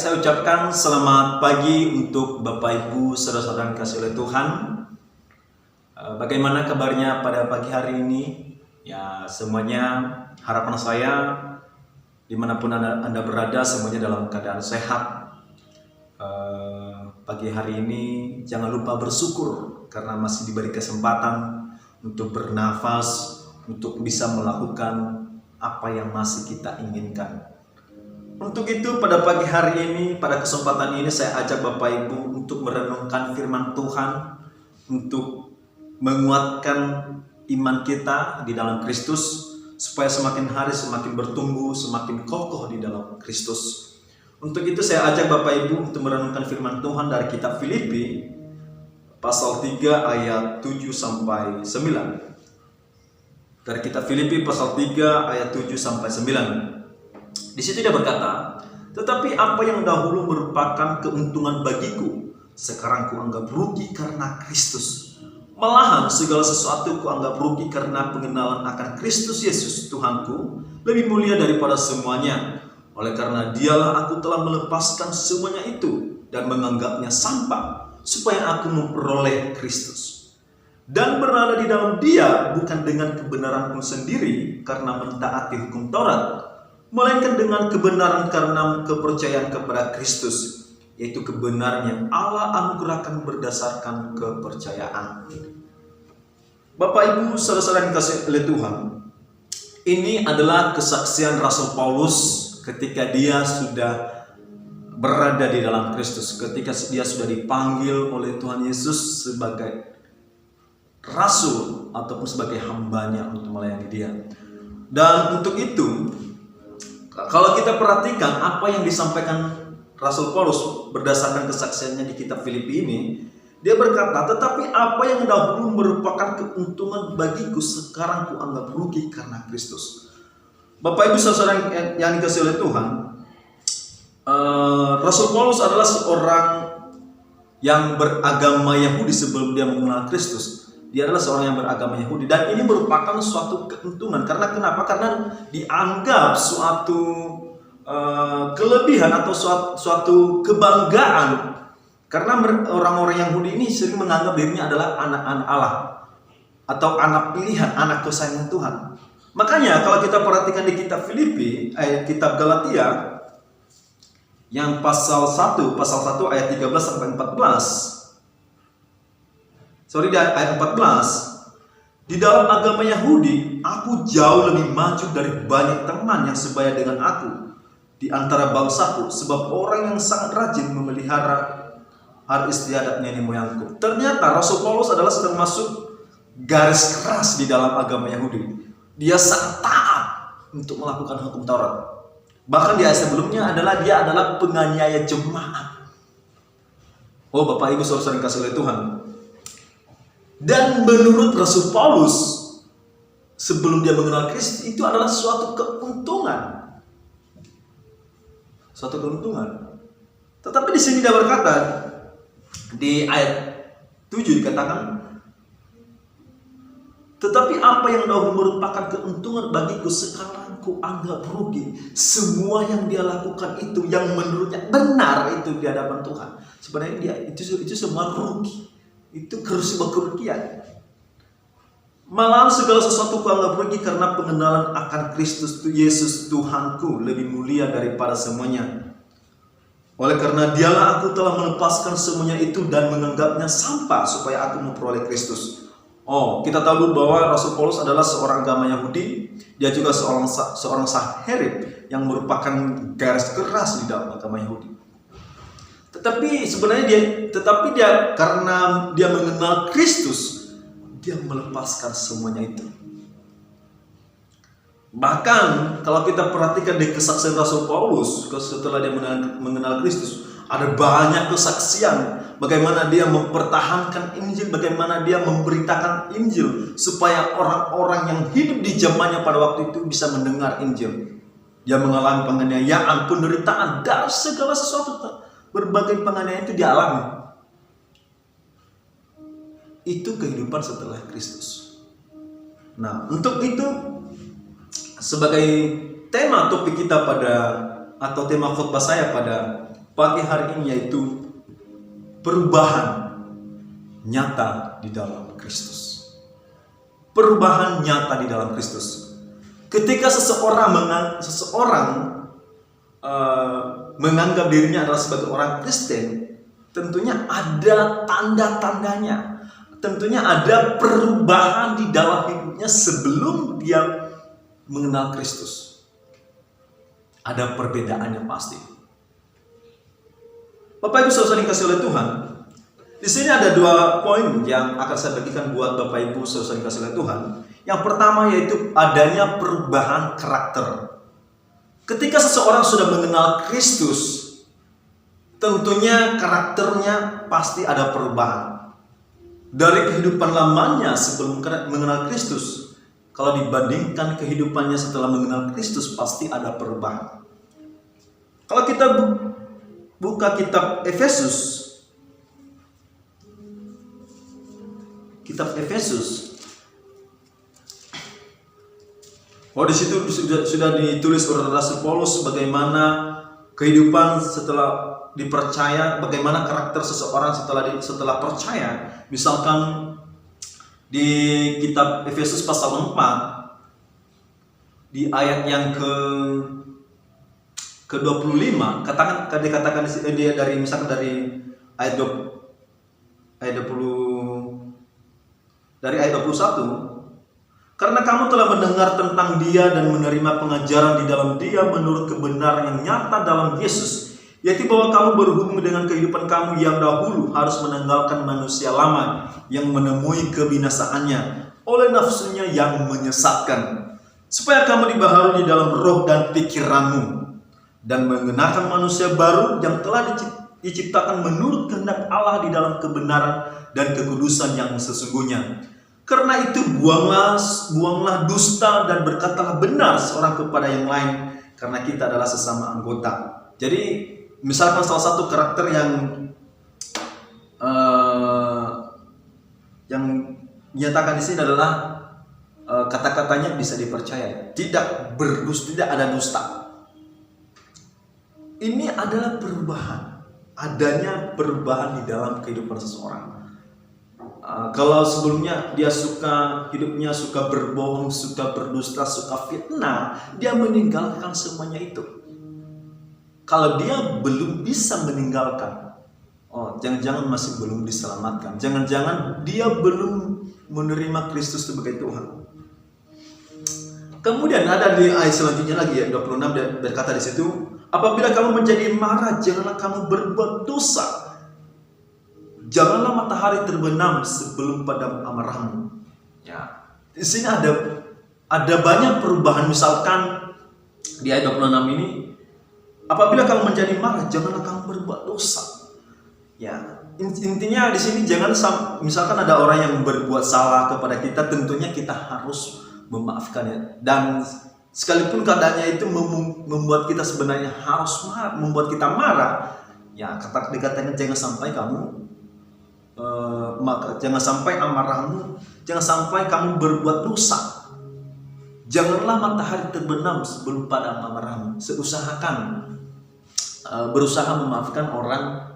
saya ucapkan selamat pagi untuk Bapak Ibu saudara-saudara yang dikasihi oleh Tuhan. Bagaimana kabarnya pada pagi hari ini? Ya, semuanya harapan saya dimanapun Anda berada semuanya dalam keadaan sehat. Pagi hari ini jangan lupa bersyukur karena masih diberi kesempatan untuk bernafas, untuk bisa melakukan apa yang masih kita inginkan. Untuk itu pada pagi hari ini, pada kesempatan ini saya ajak Bapak Ibu untuk merenungkan firman Tuhan, untuk menguatkan iman kita di dalam Kristus, supaya semakin hari semakin bertumbuh, semakin kokoh di dalam Kristus. Untuk itu saya ajak Bapak Ibu untuk merenungkan firman Tuhan dari kitab Filipi, pasal 3 ayat 7 sampai 9. Dari kitab Filipi pasal 3 ayat 7 sampai 9. Di situ dia berkata, "Tetapi apa yang dahulu merupakan keuntungan bagiku, sekarang kuanggap rugi karena Kristus. Malahan segala sesuatu kuanggap rugi karena pengenalan akan Kristus Yesus Tuhanku lebih mulia daripada semuanya. Oleh karena dialah aku telah melepaskan semuanya itu dan menganggapnya sampah, supaya aku memperoleh Kristus. Dan berada di dalam Dia bukan dengan kebenaranku sendiri karena mentaati hukum Taurat, melainkan dengan kebenaran karena kepercayaan kepada Kristus, yaitu kebenaran yang Allah anugerahkan berdasarkan kepercayaan." Bapak Ibu saudara-saudara yang dikasihi oleh Tuhan, ini adalah kesaksian Rasul Paulus ketika dia sudah berada di dalam Kristus, ketika dia sudah dipanggil oleh Tuhan Yesus sebagai rasul ataupun sebagai hambanya untuk melayani dia. Dan untuk itu, kalau kita perhatikan apa yang disampaikan Rasul Paulus berdasarkan kesaksiannya di kitab Filipi ini, dia berkata, "Tetapi apa yang dahulu merupakan keuntungan bagiku, sekarang kuanggap rugi karena Kristus." Bapak Ibu saudara yang dikasihi oleh Tuhan, Rasul Paulus adalah seorang yang beragama Yahudi sebelum dia mengenal Kristus. Dia adalah seorang yang beragama Yahudi, dan ini merupakan suatu keuntungan. Karena kenapa? Karena dianggap suatu kelebihan atau suatu kebanggaan. Karena orang-orang Yahudi ini sering menganggap dirinya adalah anak-anak Allah atau anak pilihan, anak kesayangan Tuhan. Makanya kalau kita perhatikan di kitab Filipi, kitab Galatia yang pasal 1 ayat 13 sampai 14. Di ayat 14, "Di dalam agama Yahudi, aku jauh lebih maju dari banyak teman yang sebaya dengan aku di antara bangsaku, sebab orang yang sangat rajin memelihara hari istiadat nenek moyangku." Ternyata Rasul Paulus adalah termasuk garis keras di dalam agama Yahudi. Dia sangat taat untuk melakukan hukum Taurat. Bahkan di ayat sebelumnya dia adalah penganiaya jemaat. Oh Bapak Ibu saudara-saudara yang dikasihi oleh Tuhan. Dan menurut Rasul Paulus, sebelum dia mengenal Kristus, itu adalah suatu keuntungan. Suatu keuntungan. Tetapi di sini dia berkata, di ayat 7 dikatakan, "Tetapi apa yang dahulu merupakan keuntungan bagiku, sekarang kuanggap rugi." Semua yang dia lakukan itu, yang menurutnya benar itu di hadapan Tuhan, sebenarnya dia itu semua rugi. Itu sebuah kerugian. "Malah segala sesuatu kuanggap rugi karena pengenalan akan Kristus Yesus Tuhanku lebih mulia daripada semuanya. Oleh karena dialah aku telah melepaskan semuanya itu dan menganggapnya sampah, supaya aku memperoleh Kristus." Oh, kita tahu dulu bahwa Rasul Paulus adalah seorang agama Yahudi. Dia juga seorang Saherib yang merupakan garis keras di dalam agama Yahudi. Tetapi sebenarnya dia karena dia mengenal Kristus, dia melepaskan semuanya itu. Bahkan kalau kita perhatikan di kesaksian Rasul Paulus setelah dia mengenal Kristus, ada banyak kesaksian bagaimana dia mempertahankan Injil, bagaimana dia memberitakan Injil supaya orang-orang yang hidup di zamannya pada waktu itu bisa mendengar Injil. Dia mengalami penganiayaan, penderitaan, dan segala sesuatu. Berbagai penganiayaan itu dialami. Itu kehidupan setelah Kristus. Nah, untuk itu sebagai tema topik kita atau tema khotbah saya pada pagi hari ini, yaitu perubahan nyata di dalam Kristus. Perubahan nyata di dalam Kristus. Ketika seseorang menganggap dirinya adalah sebagai orang Kristen, tentunya ada tanda-tandanya. Tentunya ada perubahan di dalam hidupnya sebelum dia mengenal Kristus. Ada perbedaannya pasti. Bapak Ibu saudara dikasih oleh Tuhan, di sini ada 2 poin yang akan saya bagikan buat Bapak Ibu saudara dikasih oleh Tuhan. Yang pertama yaitu adanya perubahan karakter. Ketika seseorang sudah mengenal Kristus, tentunya karakternya pasti ada perubahan. Dari kehidupan lamanya sebelum mengenal Kristus, kalau dibandingkan kehidupannya setelah mengenal Kristus, pasti ada perubahan. Kalau kita buka kitab Efesus, di situ sudah ditulis oleh Rasul Paulus bagaimana kehidupan setelah dipercaya, bagaimana karakter seseorang setelah percaya. Misalkan di kitab Efesus pasal 4 di ayat yang ke-25 dikatakan dia dari ayat 21, karena kamu telah mendengar tentang Dia dan menerima pengajaran di dalam Dia menurut kebenaran yang nyata dalam Yesus, yaitu bahwa kamu berhubung dengan kehidupan kamu yang dahulu harus meninggalkan manusia lama yang menemui kebinasaannya oleh nafsunya yang menyesatkan, supaya kamu dibaharui di dalam roh dan pikiranmu, dan mengenakan manusia baru yang telah diciptakan menurut kehendak Allah di dalam kebenaran dan kekudusan yang sesungguhnya. Karena itu buanglah dusta dan berkatalah benar seorang kepada yang lain, karena kita adalah sesama anggota. Jadi misalkan salah satu karakter yang dinyatakan di sini adalah kata-katanya bisa dipercaya, tidak ada dusta. Ini adalah perubahan, adanya perubahan di dalam kehidupan seseorang. Kalau sebelumnya dia hidupnya suka berbohong, suka berdusta, suka fitnah, dia meninggalkan semuanya itu. Kalau dia belum bisa meninggalkan, jangan-jangan masih belum diselamatkan, jangan-jangan dia belum menerima Kristus sebagai Tuhan. Kemudian ada di ayat selanjutnya lagi, 26, dan berkata di situ, apabila kamu menjadi marah, janganlah kamu berbuat dosa. Janganlah matahari terbenam sebelum padam amarahmu. Ya, di sini ada banyak perubahan. Misalkan di ayat 26 ini, apabila kamu menjadi marah, janganlah kamu berbuat dosa. Ya, intinya di sini misalkan ada orang yang berbuat salah kepada kita, tentunya kita harus memaafkannya. Dan sekalipun keadaannya itu membuat kita sebenarnya harus membuat kita marah, ya dikatakan jangan sampai jangan sampai amarahmu, jangan sampai kamu berbuat dosa. Janganlah matahari terbenam sebelum padam amarahmu. Berusaha memaafkan orang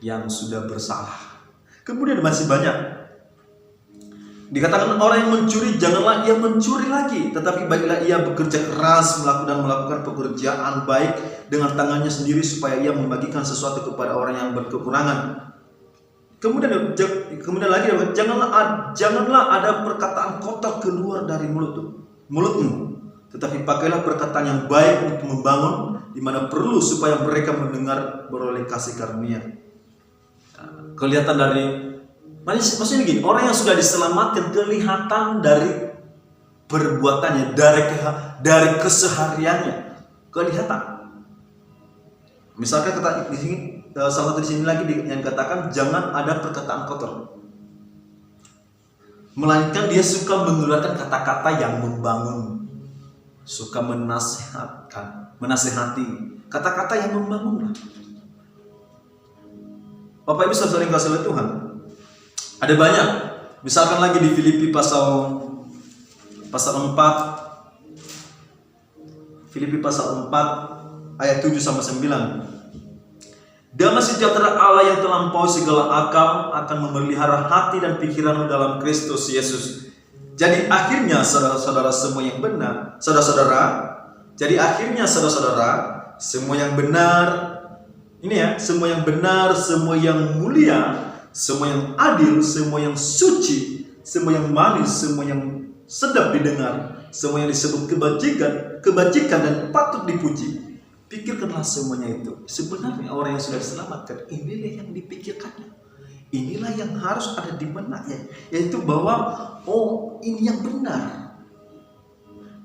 yang sudah bersalah. Kemudian masih banyak. Dikatakan orang yang mencuri, janganlah ia mencuri lagi, tetapi baiklah ia bekerja keras melakukan pekerjaan baik dengan tangannya sendiri, supaya ia membagikan sesuatu kepada orang yang berkekurangan. Kemudian lagi, janganlah ada perkataan kotor keluar dari mulutmu, tetapi pakailah perkataan yang baik untuk membangun di mana perlu, supaya mereka mendengar beroleh kasih karunia. Kelihatan dari, maksudnya gini, orang yang sudah diselamatkan kelihatan dari perbuatannya, dari kesehariannya kelihatan. Misalkan kata di sini, salah satu di sini lagi yang katakan jangan ada perkataan kotor, melainkan dia suka mengeluarkan kata-kata yang membangun, suka menasehati, kata-kata yang membangun. Bapak Ibu saudara yang kasih oleh Tuhan, ada banyak. Misalkan lagi di Filipi pasal 4, Filipi pasal 4 ayat 7-9. Damai sejahtera Allah yang terlampaui segala akal akan memelihara hati dan pikiranmu dalam Kristus Yesus. Jadi akhirnya saudara-saudara semua yang benar, saudara-saudara, semua yang benar, ini ya, semua yang benar, semua yang mulia, semua yang adil, semua yang suci, semua yang manis, semua yang sedap didengar, semua yang disebut kebajikan dan patut dipuji. Pikirkanlah semuanya itu. Sebenarnya orang yang sudah diselamatkan, inilah yang dipikirkannya. Inilah yang harus ada di benaknya, yaitu bahwa ini yang benar.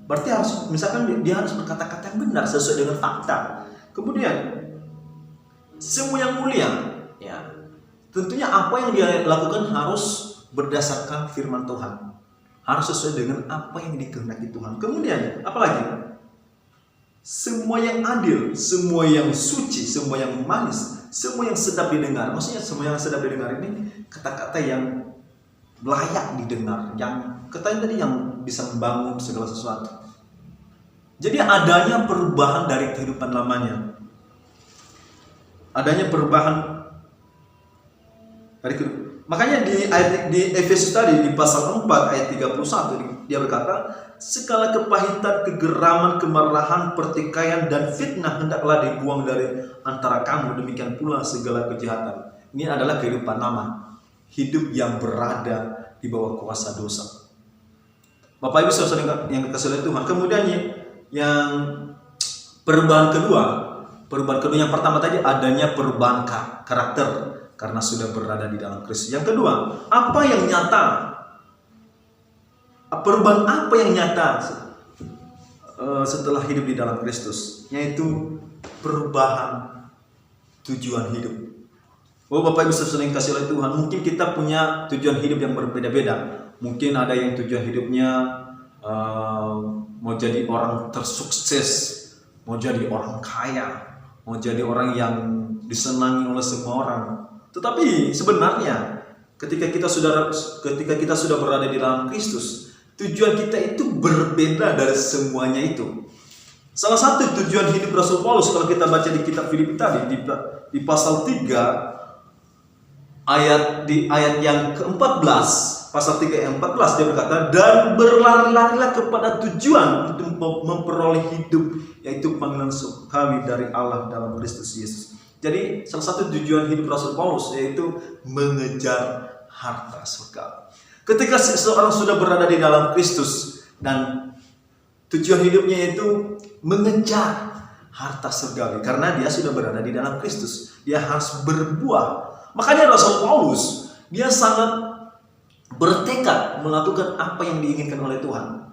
Berarti harus, misalkan dia harus berkata-kata yang benar sesuai dengan fakta. Kemudian semua yang mulia, ya. Tentunya apa yang dia lakukan harus berdasarkan firman Tuhan. Harus sesuai dengan apa yang dikehendaki Tuhan. Kemudian apalagi? Semua yang adil, semua yang suci, semua yang manis, semua yang sedap didengar. Maksudnya semua yang sedap didengar ini kata-kata yang layak didengar, yang kata tadi yang bisa membangun segala sesuatu. Jadi adanya perubahan dari kehidupan lamanya. Adanya perubahan dari kehidupan. Makanya di Efesus tadi di pasal 4 ayat 31 dia berkata, segala kepahitan, kegeraman, kemarahan, pertikaian dan fitnah hendaklah dibuang dari antara kamu, demikian pula segala kejahatan. Ini adalah kehidupan lama, hidup yang berada di bawah kuasa dosa. Bapak Ibu saudara yang dikasihi oleh Tuhan. Kemudian yang perubahan kedua yang pertama tadi adanya perubahan karakter karena sudah berada di dalam Kristus. Yang kedua, apa yang nyata? Perubahan apa yang nyata setelah hidup di dalam Kristus? Yaitu perubahan tujuan hidup. Bapak Ibu saudara yang dikasihi oleh Tuhan, mungkin kita punya tujuan hidup yang berbeda-beda. Mungkin ada yang tujuan hidupnya mau jadi orang tersukses, mau jadi orang kaya, mau jadi orang yang disenangi oleh semua orang. Tetapi sebenarnya ketika kita sudah berada di dalam Kristus, tujuan kita itu berbeda dari semuanya itu. Salah satu tujuan hidup Rasul Paulus kalau kita baca di kitab Filipi tadi di pasal 3 ayat yang ke-14, pasal 3 ayat 14 dia berkata, dan berlari-larilah kepada tujuan untuk memperoleh hidup, yaitu panggilan surgawi dari Allah dalam Kristus Yesus. Jadi salah satu tujuan hidup Rasul Paulus yaitu mengejar harta surga. Ketika seseorang sudah berada di dalam Kristus dan tujuan hidupnya itu mengejar harta surgawi karena dia sudah berada di dalam Kristus, dia harus berbuah. Makanya Rasul Paulus dia sangat bertekad melakukan apa yang diinginkan oleh Tuhan.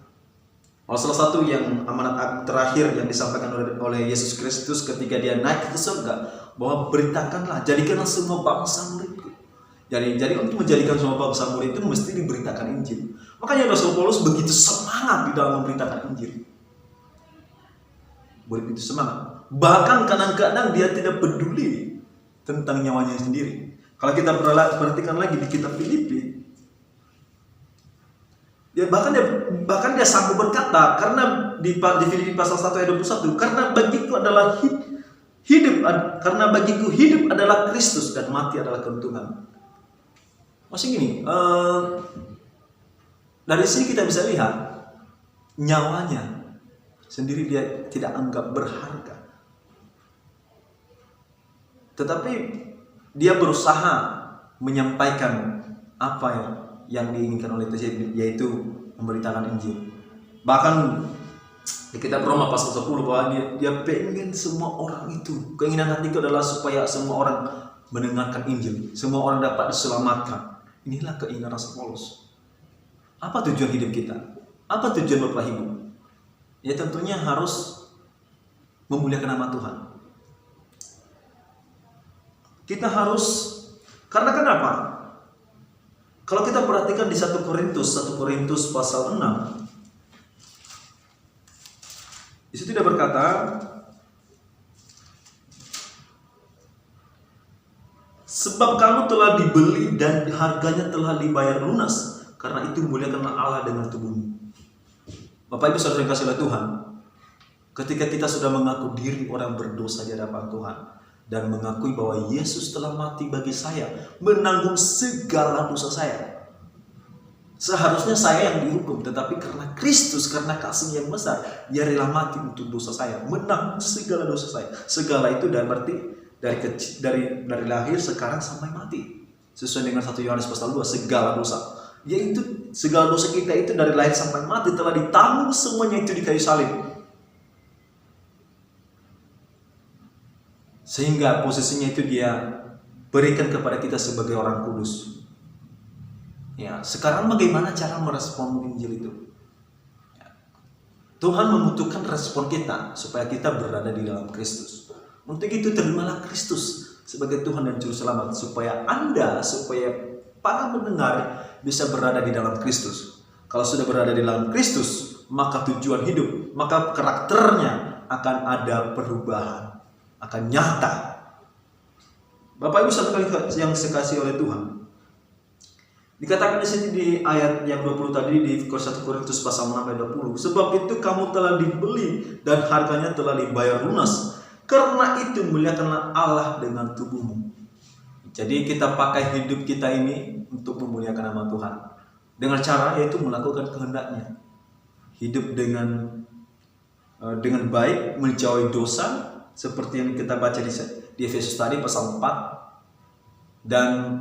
Salah satu yang amanat terakhir yang disampaikan oleh Yesus Kristus ketika dia naik ke surga, bahwa beritakanlah, jadikanlah semua bangsa muridku. Jadi untuk menjadikan semua bangsa murid itu mesti diberitakan Injil. Makanya Rasul Paulus begitu semangat di dalam memberitakan Injil. Begitu semangat. Bahkan kadang-kadang dia tidak peduli tentang nyawanya sendiri. Kalau kita perhatikan lagi di kitab Filipi, bahkan dia sanggup berkata, karena di Filipi pasal 1 ayat 21, karena bagiku adalah karena bagiku hidup adalah Kristus dan mati adalah keuntungan. Maksudnya gini, dari sini kita bisa lihat nyawanya sendiri dia tidak anggap berharga, tetapi dia berusaha menyampaikan apa yang diinginkan oleh Tuhan, yaitu memberitakan Injil. Bahkan di kitab Roma pasal 10 bahwa dia pengen semua orang itu, keinginan hatiku adalah supaya semua orang mendengarkan Injil, semua orang dapat diselamatkan. Inilah keinginan Rasul Paulus. Apa tujuan hidup kita? Apa tujuan Bapak Ibu? Ya tentunya harus memuliakan nama Tuhan. Kita harus, karena kenapa? Kalau kita perhatikan di 1 Korintus pasal 6, di situ dia berkata, sebab kamu telah dibeli dan harganya telah dibayar lunas, karena itu muliakanlah Allah dengan tubuhmu. Bapak Ibu saudara yang kasih oleh Tuhan, ketika kita sudah mengaku diri orang berdosa di hadapan Tuhan, dan mengakui bahwa Yesus telah mati bagi saya, menanggung segala dosa saya. Seharusnya saya yang dihukum, tetapi karena Kristus, karena kasih yang besar, Dia rela mati untuk dosa saya, menanggung segala dosa saya. Segala itu dan berarti dari lahir sekarang sampai mati. Sesuai dengan 1 Yohanes pasal 2, segala dosa. Yaitu segala dosa kita itu dari lahir sampai mati telah ditanggung semuanya itu di kayu salib. Sehingga posisinya itu Dia berikan kepada kita sebagai orang kudus. Ya, sekarang bagaimana cara merespon Injil itu? Ya, Tuhan membutuhkan respon kita supaya kita berada di dalam Kristus. Untuk itu terimalah Kristus sebagai Tuhan dan Juru Selamat, supaya para pendengar bisa berada di dalam Kristus. Kalau sudah berada di dalam Kristus, maka tujuan hidup, maka karakternya akan ada perubahan, akan nyata. Bapak Ibu sekali yang dikasihi oleh Tuhan, dikatakan di sini di ayat yang 20 tadi di 1 Korintus pasal 6 ayat 20, sebab itu kamu telah dibeli dan harganya telah dibayar lunas. Karena itu muliakanlah Allah dengan tubuhmu. Jadi kita pakai hidup kita ini untuk memuliakan nama Tuhan dengan cara yaitu melakukan kehendaknya. Hidup dengan baik, menjauhi dosa seperti yang kita baca di Efesus tadi pasal 4, dan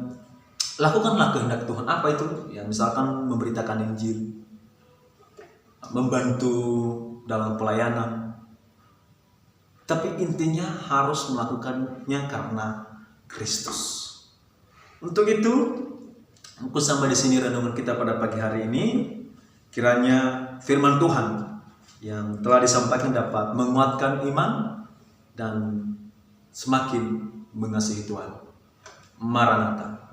lakukanlah kehendak Tuhan. Apa itu? Ya, misalkan memberitakan Injil, membantu dalam pelayanan. Tapi intinya harus melakukannya karena Kristus. Untuk itu, aku sampai di sini renungan kita pada pagi hari ini. Kiranya firman Tuhan yang telah disampaikan dapat menguatkan iman dan semakin mengasihi Tuhan. Maranatha.